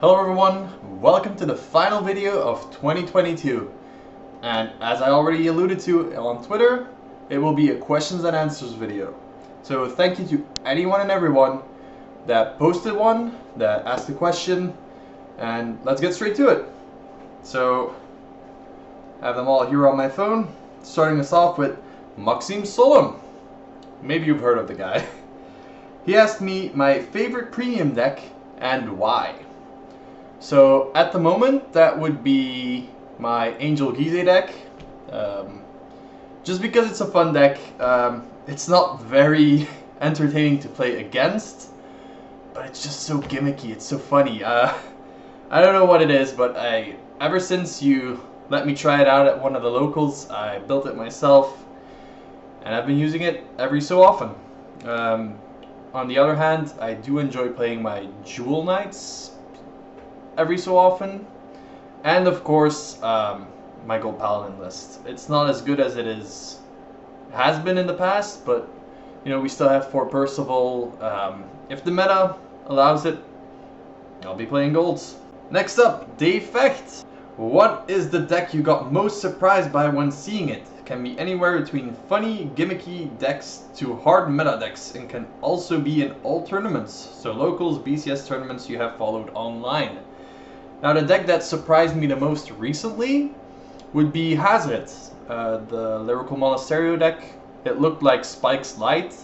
Hello everyone, welcome to the final video of 2022, and as I already alluded to on Twitter, it will be a questions and answers video. So thank you to anyone and everyone that posted one, that asked a question, and let's get straight to it. So I have them all here on my phone, starting us off with Maxim Solom. Maybe you've heard of the guy. He asked me my favorite premium deck and why. So at the moment, that would be my Angel Gize deck. Just because it's a fun deck, it's not very entertaining to play against, but it's just so gimmicky, it's so funny. I don't know what it is, but ever since you let me try it out at one of the locals, I built it myself, and I've been using it every so often. On the other hand, I do enjoy playing my Jewel Knights every so often, and of course my Gold Paladin list. It's not as good as it has been in the past, but you know, we still have 4 Percival. If the meta allows it, I'll be playing golds. Next up, Dave Fecht. What is the deck you got most surprised by when seeing it? Can be anywhere between funny, gimmicky decks to hard meta decks, and can also be in all tournaments, so locals, BCS tournaments you have followed online. Now, the deck that surprised me the most recently would be Hazret, the Lyrical Monasterio deck. It looked like Spike's Light.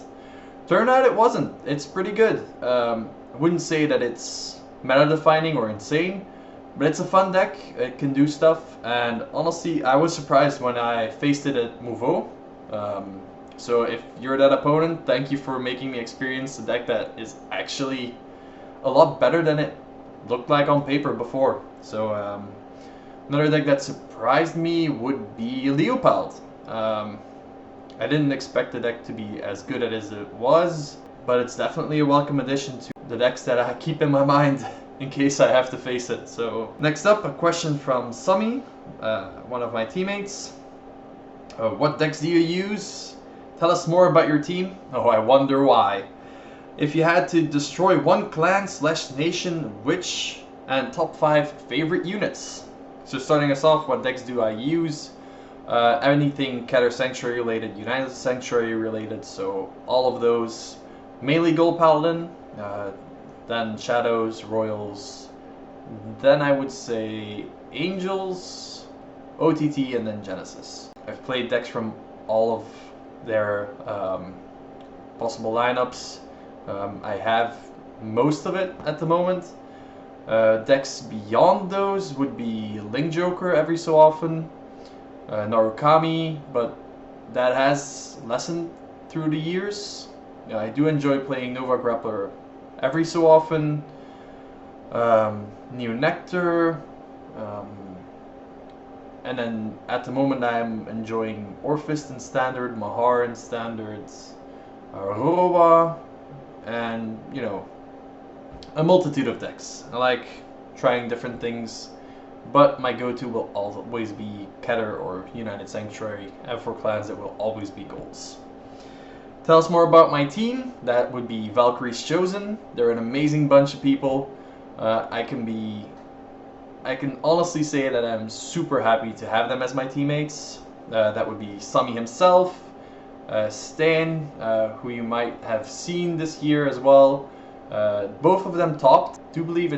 Turned out it wasn't. It's pretty good. I wouldn't say that it's meta-defining or insane, but it's a fun deck. It can do stuff, and honestly, I was surprised when I faced it at Mouveau. So if you're that opponent, thank you for making me experience a deck that is actually a lot better than it looked like on paper before. So another deck that surprised me would be Leopold. I didn't expect the deck to be as good as it was, but it's definitely a welcome addition to the decks that I keep in my mind in case I have to face it. So next up, a question from Summy, one of my teammates. What decks do you use? Tell us more about your team. Oh, I wonder why. If you had to destroy one clan/nation, which, and top 5 favorite units? So starting us off, what decks do I use? Anything Keter Sanctuary related, United Sanctuary related, so all of those. Mainly Gold Paladin, then Shadows, Royals, then I would say Angels, OTT, and then Genesis. I've played decks from all of their possible lineups. I have most of it at the moment. Decks beyond those would be Link Joker every so often, Narukami, but that has lessened through the years. I do enjoy playing Nova Grappler every so often, Neo Nectar, and then at the moment I'm enjoying Orphist in Standard, Mahar in Standards, Roroba, and you know, a multitude of decks. I like trying different things, but my go-to will always be Keter or United Sanctuary, and for clans it will always be golds. Tell us more about my team. That would be Valkyrie's Chosen. They're an amazing bunch of people. I can honestly say that I'm super happy to have them as my teammates. That would be Sami himself, Stan, who you might have seen this year as well. Both of them topped. I do believe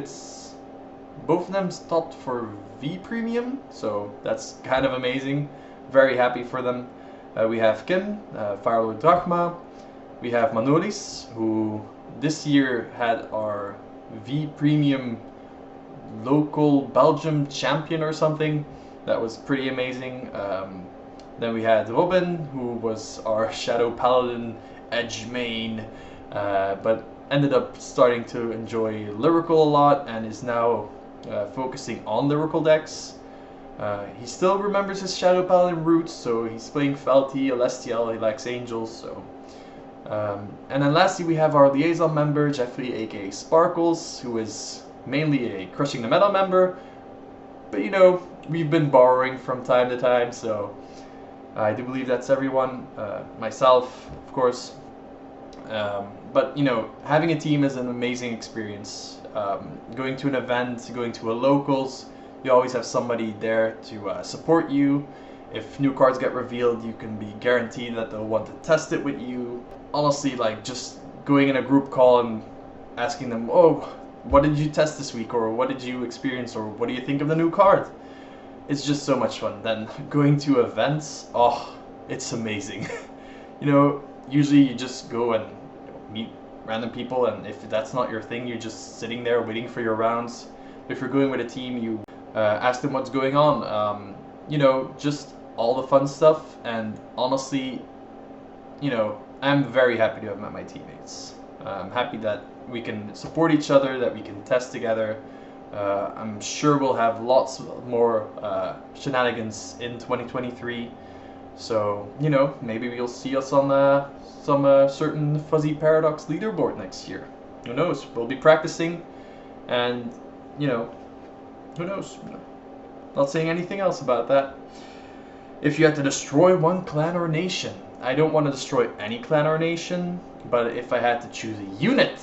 both of them topped for V Premium, so that's kind of amazing. Very happy for them. We have Kim, Firelord Drachma. We have Manolis, who this year had our V Premium local Belgium champion or something. That was pretty amazing. Then we had Robin, who was our Shadow Paladin edge main, but ended up starting to enjoy Lyrical a lot and is now focusing on Lyrical decks. He still remembers his Shadow Paladin roots, so he's playing Felty, Alestiel, he likes Angels, so. And then lastly we have our liaison member, Jeffrey aka Sparkles, who is mainly a Crushing the Metal member, but you know, we've been borrowing from time to time, so I do believe that's everyone. Myself, of course. But you know, having a team is an amazing experience. going to an event, going to a locals, you always have somebody there to support you. If new cards get revealed, you can be guaranteed that they'll want to test it with you. Honestly, like just going in a group call and asking them, oh, what did you test this week, or what did you experience, or what do you think of the new card? It's just so much fun. Then going to events, oh, it's amazing. Usually you just go and meet random people, and if that's not your thing, you're just sitting there waiting for your rounds. If you're going with a team, you ask them what's going on. Just all the fun stuff. And honestly, I'm very happy to have met my teammates. I'm happy that we can support each other, that we can test together. I'm sure we'll have lots more shenanigans in 2023. So, maybe we'll see us on some certain Fuzzy Paradox leaderboard next year. Who knows? We'll be practicing, and, who knows? Not saying anything else about that. If you had to destroy one clan or nation, I don't want to destroy any clan or nation, but if I had to choose a unit,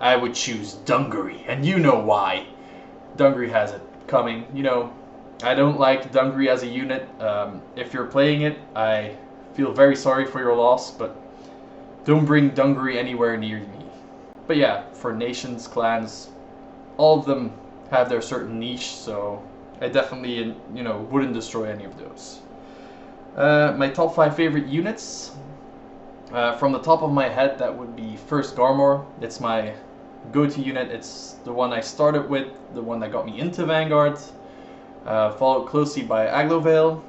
I would choose Dungaree, and you know why. Dungaree has it coming. I don't like Dungaree as a unit. If you're playing it, I feel very sorry for your loss, but don't bring Dungaree anywhere near me. But yeah, for nations, clans, all of them have their certain niche, so I definitely, wouldn't destroy any of those. My top 5 favorite units, from the top of my head, that would be first Garmor. It's my go-to unit. It's the one I started with, the one that got me into Vanguard. Followed closely by Aglovale,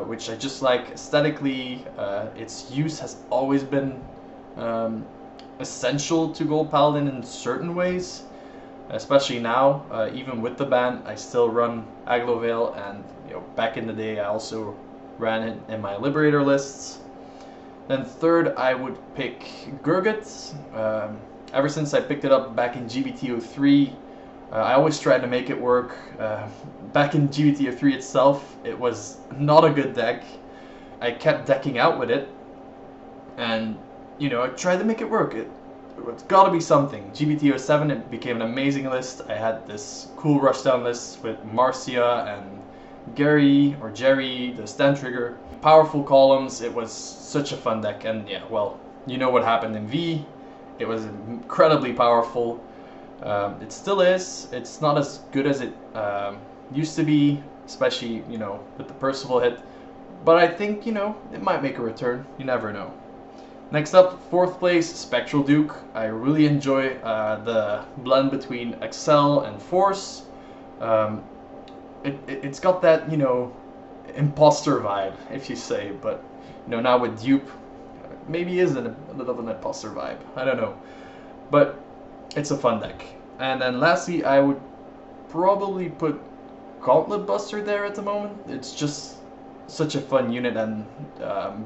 which I just like aesthetically. Its use has always been essential to Gold Paladin in certain ways, especially now. Even with the ban, I still run Aglovale, and back in the day I also ran it in my Liberator lists. Then third, I would pick Gurgut. Ever since I picked it up back in GBT03, I always tried to make it work. Back in GBT03 itself, it was not a good deck. I kept decking out with it, and I tried to make it work. It's got to be something. GBT07, it became an amazing list. I had this cool rushdown list with Marcia and Gary or Jerry, the stand trigger. Powerful columns. It was such a fun deck, and yeah, well, what happened in V. It was incredibly powerful. It still is. It's not as good as it used to be, especially with the Percival hit. But I think it might make a return. You never know. Next up, 4th place, Spectral Duke. I really enjoy the blend between Excel and Force. It's got that imposter vibe, if you say, but now with Dupe, maybe is a little of an imposter vibe. I don't know, but it's a fun deck. And then lastly, I would probably put Gauntlet Buster there at the moment. It's just such a fun unit, and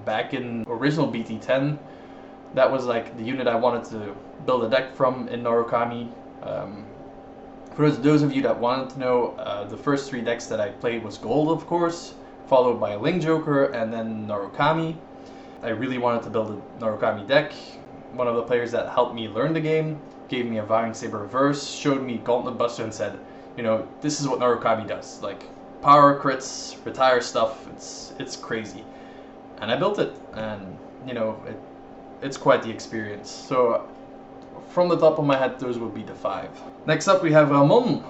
back in original BT10, that was like the unit I wanted to build a deck from in Narukami. For those of you that wanted to know, the first 3 decks that I played was Gold, of course, followed by Link Joker, and then Narukami. I really wanted to build a Narukami deck. One of the players that helped me learn the game gave me a Vowing Saber reverse, showed me Gauntlet Buster, and said, this is what Narukami does. Like, power crits, retire stuff, it's crazy. And I built it, and, it's quite the experience. So, from the top of my head, those would be the 5. Next up, we have Ramon,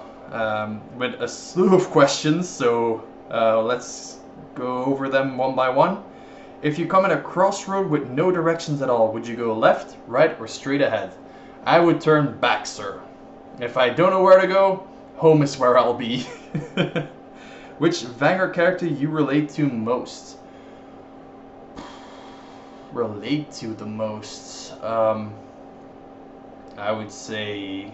with a slew of questions, so let's go over them one by one. If you come at a crossroad with no directions at all, would you go left, right, or straight ahead? I would turn back, sir. If I don't know where to go, home is where I'll be. Which Vanguard character you relate to most? Relate to the most? I would say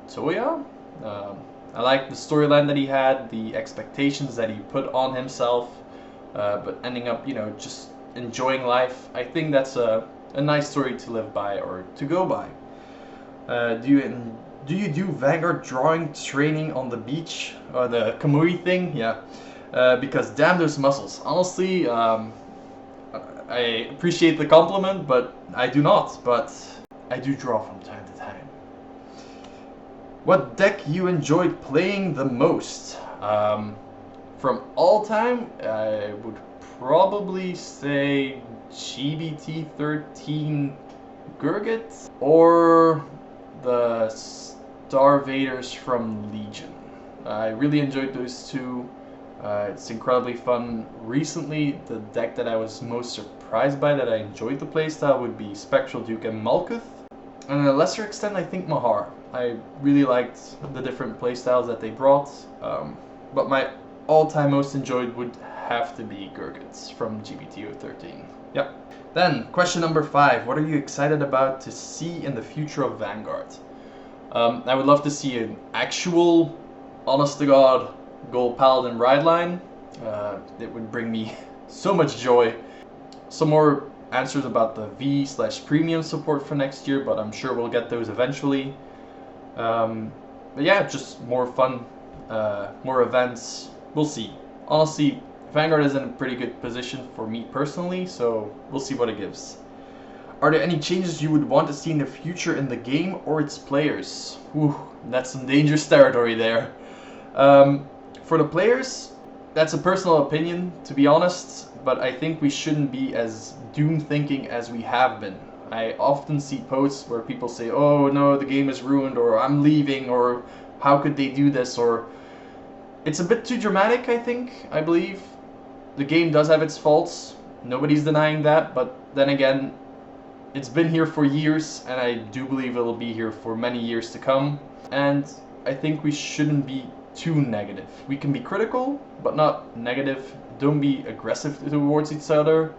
Toya. I like the storyline that he had, the expectations that he put on himself, but ending up, just enjoying life. I think that's a nice story to live by or to go by. Do you do Vanguard drawing training on the beach or the Kamui thing? Yeah, because damn those muscles. Honestly, I appreciate the compliment, but I do not. But I do draw from time to time. What deck you enjoyed playing the most? From all time, I would probably say GBT 13 Gurgit or the Starvaders from Legion. I really enjoyed those two. It's incredibly fun. Recently, the deck that I was most surprised by that I enjoyed the playstyle would be Spectral Duke and Malkuth. And to a lesser extent, I think Mahar. I really liked the different playstyles that they brought, but my all-time most enjoyed would have to be Gurgits from GBTO 13. Yep. Then, question number 5. What are you excited about to see in the future of Vanguard? I would love to see an actual, honest-to-God, Gold Paladin ride line. It would bring me so much joy. Some more answers about the V/premium support for next year, but I'm sure we'll get those eventually. But yeah, just more fun, more events. We'll see. Honestly, Vanguard is in a pretty good position for me personally, so we'll see what it gives. Are there any changes you would want to see in the future in the game or its players? Whew, that's some dangerous territory there. For the players, that's a personal opinion, to be honest, but I think we shouldn't be as doom-thinking as we have been. I often see posts where people say, oh no, the game is ruined, or I'm leaving, or how could they do this, or... It's a bit too dramatic, I believe. The game does have its faults, nobody's denying that, but then again, it's been here for years, and I do believe it'll be here for many years to come, and I think we shouldn't be too negative. We can be critical, but not negative. Don't be aggressive towards each other.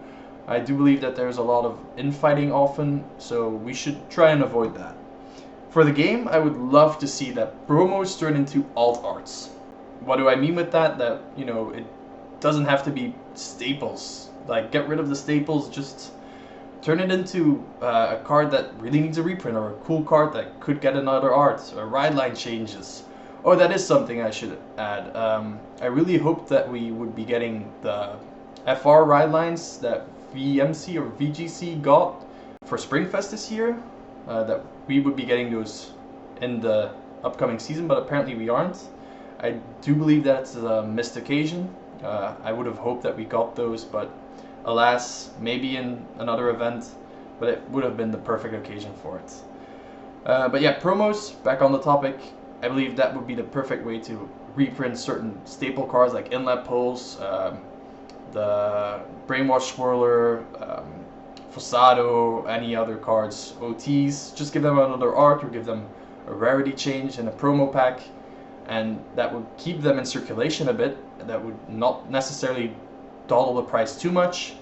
I do believe that there's a lot of infighting often, so we should try and avoid that. For the game, I would love to see that promos turn into alt arts. What do I mean with that? That, you know, it doesn't have to be staples. Like, get rid of the staples, just turn it into a card that really needs a reprint, or a cool card that could get another art, or ride line changes. Oh, that is something I should add. I really hope that we would be getting the FR ride lines that VMC or VGC got for Springfest this year. That we would be getting those in the upcoming season, but apparently we aren't. I do believe that's a missed occasion. I would have hoped that we got those, but alas, maybe in another event, but it would have been the perfect occasion for it. But yeah, promos, back on the topic. I believe that would be the perfect way to reprint certain staple cards like Inlet Pulse, the Brainwash Swirler, Fossado, any other cards, OTs. Just give them another art or give them a rarity change in a promo pack, and that would keep them in circulation a bit. That would not necessarily dawdle the price too much,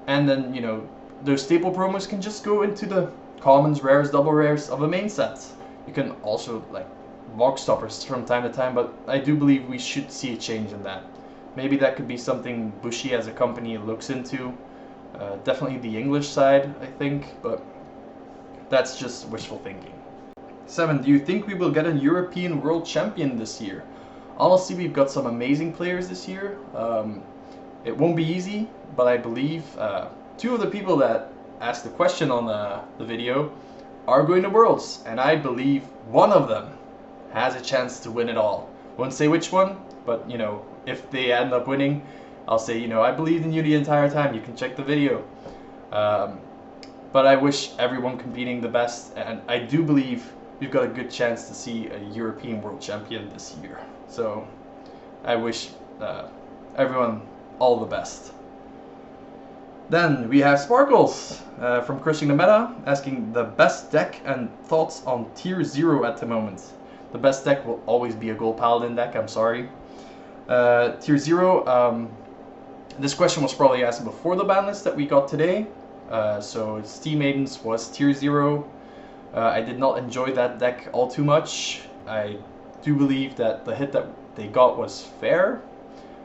and then, you know, those staple promos can just go into the commons, rares, double rares of a main set. You can also, like, log stoppers from time to time, but I do believe we should see a change in that. Maybe that could be something Bushy as a company looks into. Definitely the English side, I think, but that's just wishful thinking. 7. Do you think we will get a European World Champion this year? Honestly, we've got some amazing players this year. It won't be easy, but I believe 2 of the people that asked the question on the video are going to Worlds, and I believe one of them has a chance to win it all. Won't say which one, but, you know, if they end up winning, I'll say, you know, I believed in you the entire time. You can check the video. But I wish everyone competing the best, and I do believe we've got a good chance to see a European World Champion this year. So I wish everyone all the best. Then we have Sparkles from Crushing the Meta asking the best deck and thoughts on tier 0 at the moment. The best deck will always be a Gold Paladin deck, I'm sorry. Tier 0, this question was probably asked before the ban list that we got today. So Steam Maidens was tier 0. I did not enjoy that deck all too much. I do believe that the hit that they got was fair.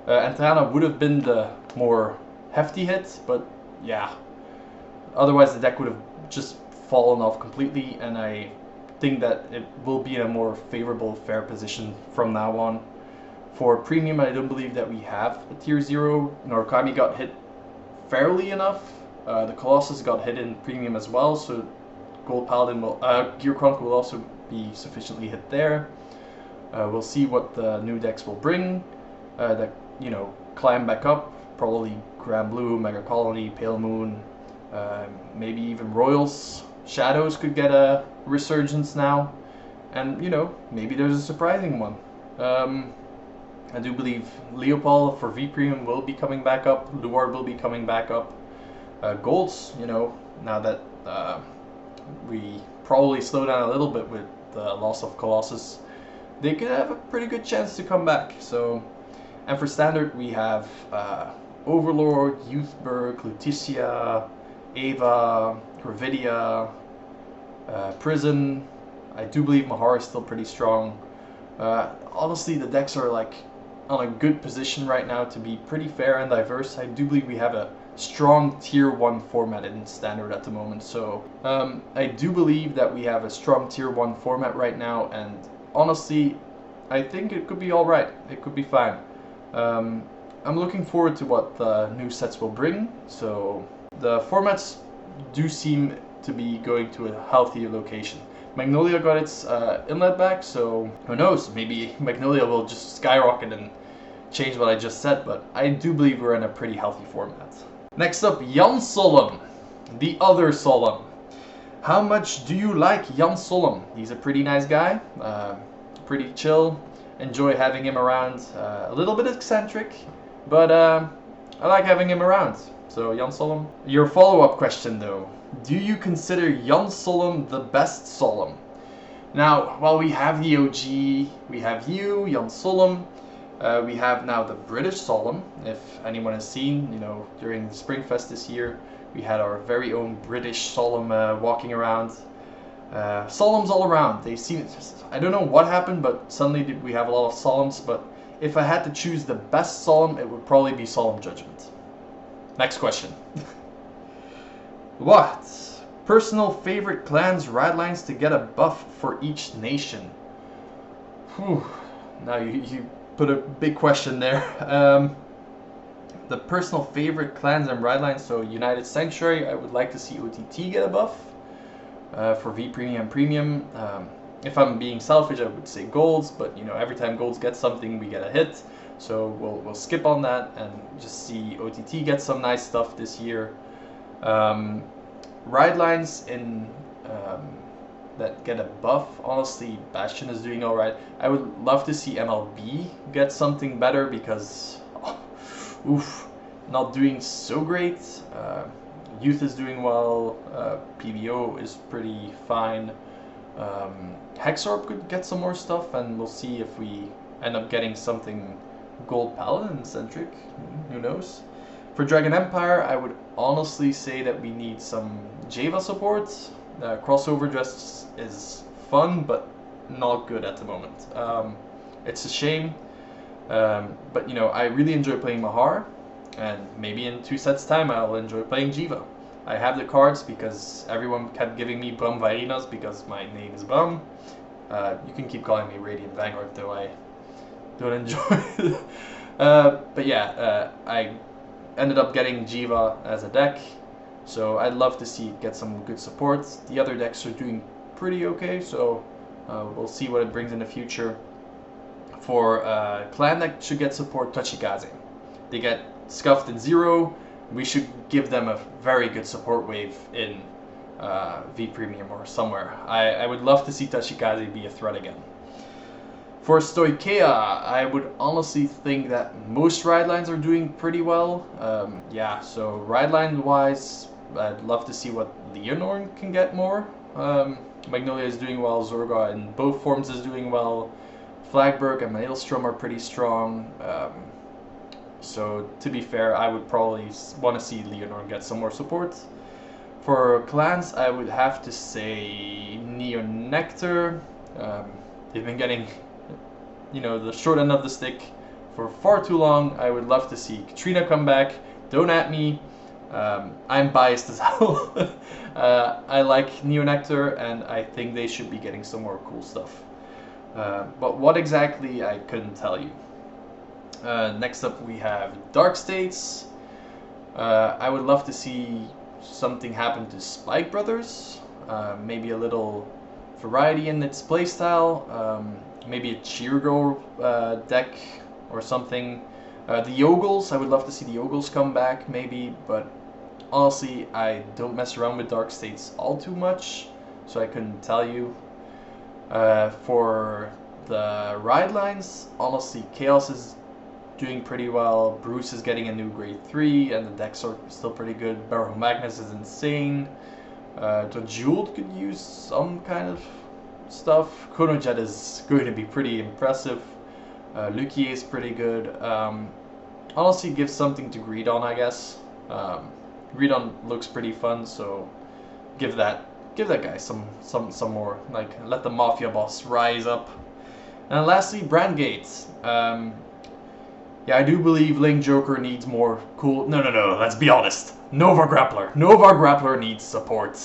Antana would have been the more hefty hit, but yeah. Otherwise the deck would have just fallen off completely, and I think that it will be in a more favorable, fair position from now on. For Premium, I don't believe that we have a tier 0. Norikami got hit fairly enough. The Colossus got hit in Premium as well, so Gold Paladin will, Gear Chronicle will also be sufficiently hit there. We'll see what the new decks will bring that, climb back up. Probably Grand Blue, Mega Colony, Pale Moon, maybe even Royals. Shadows could get a resurgence now. And, maybe there's a surprising one. I do believe Leopold for V Premium will be coming back up. Luard will be coming back up. Golds, now that we probably slow down a little bit with the loss of Colossus, they could have a pretty good chance to come back. So, and for standard we have Overlord, Youthberg, Lutetia, Ava, Gravidia, Prison. I do believe Mahar is still pretty strong. Honestly, the decks are like on a good position right now to be pretty fair and diverse. I do believe we have a strong tier 1 format in standard at the moment. So I do believe that we have a strong tier 1 format right now, and honestly I think it could be alright. It could be fine. I'm looking forward to what the new sets will bring. So the formats do seem to be going to a healthier location. Magnolia got its inlet back, so who knows, maybe Magnolia will just skyrocket and change what I just said, but I do believe we're in a pretty healthy format. Next up, Jan Solom, the other Solom. How much do you like Jan Solom? He's a pretty nice guy, pretty chill, enjoy having him around, a little bit eccentric, but I like having him around. So Jan Solom. Your follow-up question though, do you consider Jan Solom the best Solom? Now, while we have the OG, we have you, Jan Solom, we have now the British Solom. If anyone has seen, during the Springfest this year, we had our very own British Solom walking around. Soloms all around. They seem, I don't know what happened, but suddenly we have a lot of Soloms, but if I had to choose the best Solom, it would probably be Solemn Judgment. Next question. What? Personal favorite clans ride lines to get a buff for each nation? Whew. Now you put a big question there. The personal favorite clans and ride lines, so United Sanctuary, I would like to see OTT get a buff for V Premium Premium. If I'm being selfish, I would say Golds, but every time Golds gets something, we get a hit. So we'll skip on that and just see OTT get some nice stuff this year. Ride lines in that get a buff. Honestly, Bastion is doing alright. I would love to see MLB get something better because, not doing so great. Youth is doing well. PBO is pretty fine. Hexorb could get some more stuff, and we'll see if we end up getting something Gold Paladin centric. Who knows? For Dragon Empire, I would honestly say that we need some Java support. Crossover just is fun, but not good at the moment. It's a shame, but I really enjoy playing Mahar, and maybe in 2 sets time I'll enjoy playing Jiva. I have the cards because everyone kept giving me Bum Varinas because my name is Bum. You can keep calling me Radiant Vanguard, though I don't enjoy it. But yeah, I ended up getting Jiva as a deck, so I'd love to see it get some good support. The other decks are doing pretty okay, so we'll see what it brings in the future. For clan that should get support, Tochikaze. They get scuffed in 0. We should give them a very good support wave in V Premium or somewhere. I would love to see Tochikaze be a threat again. For Stoicheia, I would honestly think that most ride lines are doing pretty well. Yeah, so ride line wise, I'd love to see what Leonor can get more. Magnolia is doing well, Zorga in both forms is doing well. Flagberg and Maelstrom are pretty strong. So to be fair, I would probably want to see Leonor get some more support. For clans, I would have to say Neonectar. They've been getting the short end of the stick for far too long. I would love to see Katrina come back. Don't at me. I'm biased as hell. I like Neonectar, and I think they should be getting some more cool stuff. But what exactly, I couldn't tell you. Next up we have Dark States. I would love to see something happen to Spike Brothers. Maybe a little variety in its playstyle. maybe a Cheergo deck or something. The Yogles, I would love to see the Yogles come back maybe, but honestly, I don't mess around with Dark States all too much, so I couldn't tell you. For the ride lines, honestly, Chaos is doing pretty well. Bruce is getting a new grade 3, and the decks are still pretty good. Barrow Magnus is insane. The Jeweled could use some kind of stuff. Konojet is going to be pretty impressive. Lukier is pretty good. Honestly, give something to Greedon, I guess. Greedon looks pretty fun, so give that guy some more. Like, let the Mafia boss rise up. And lastly, Brandgate. Yeah, I do believe Link Joker needs more cool... No, let's be honest. Nova Grappler needs support.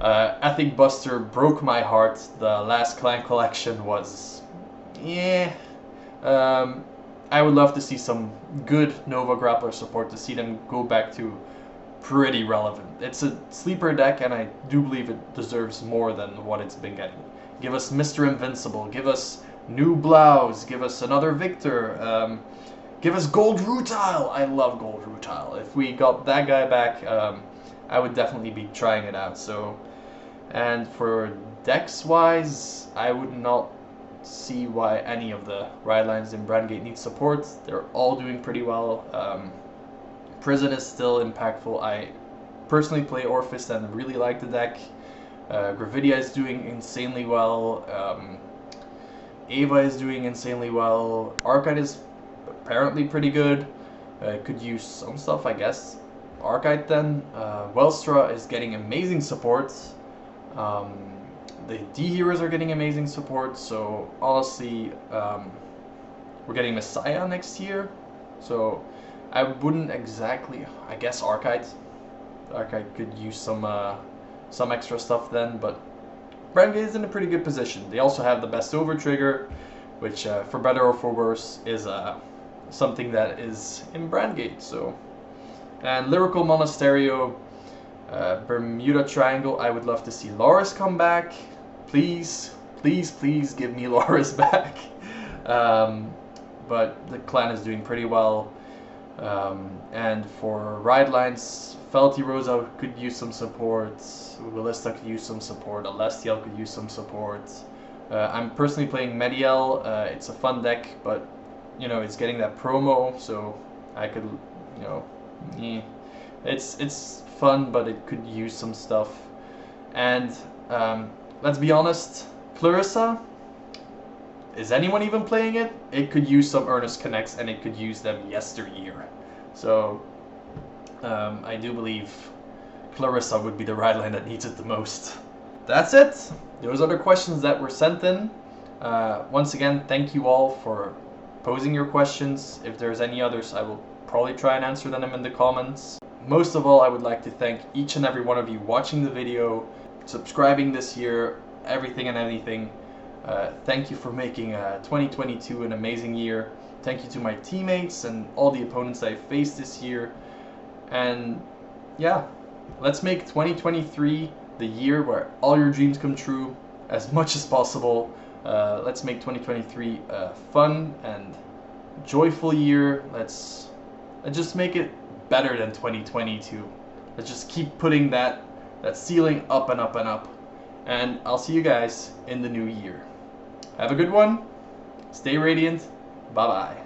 Ethic Buster broke my heart. The last Clan Collection was... yeah. I would love to see some good Nova Grappler support, to see them go back to pretty relevant. It's a sleeper deck, and I do believe it deserves more than what it's been getting. Give us Mr. Invincible, give us new Blouse, give us another Victor, give us Gold Rutile. I love Gold Rutile. If we got that guy back, I would definitely be trying it out. So, and for decks wise, I would not see why any of the ride lines in Brandgate need support. They're all doing pretty well. Prison is still impactful. I personally play Orphis and really like the deck. Gravidia is doing insanely well. Ava is doing insanely well. Arcite is apparently pretty good. Could use some stuff, I guess. Arcite then. Welstra is getting amazing support. The D-Heroes are getting amazing support, so honestly, we're getting Messiah next year, so I wouldn't exactly, I guess Arcite could use some extra stuff then, but Brandgate is in a pretty good position. They also have the best over trigger, which for better or for worse is something that is in Brandgate. So, and Lyrical Monasterio, Bermuda Triangle, I would love to see Loris come back. Please give me Loris back. But the clan is doing pretty well. And for ride lines, Felty Rosa could use some support. Willista could use some support. Alestiel could use some support. I'm personally playing Mediel. It's a fun deck, but you know, it's getting that promo, so I could, you know, it's fun, but it could use some stuff. And let's be honest, Clarissa, is anyone even playing it? It could use some Earnest Connects, and it could use them yesteryear. So I do believe Clarissa would be the ride line that needs it the most. That's it. Those are the questions that were sent in. Once again, thank you all for posing your questions. If there's any others, I will probably try and answer them in the comments. Most of all, I would like to thank each and every one of you watching the video, subscribing this year, everything and anything. Thank you for making 2022 an amazing year. Thank you to my teammates and all the opponents I faced this year. And yeah, let's make 2023 the year where all your dreams come true as much as possible. Let's make 2023 a fun and joyful year. Let's just make it better than 2022. Let's just keep putting that ceiling up and up and up. And I'll see you guys in the new year. Have a good one. Stay radiant. Bye-bye.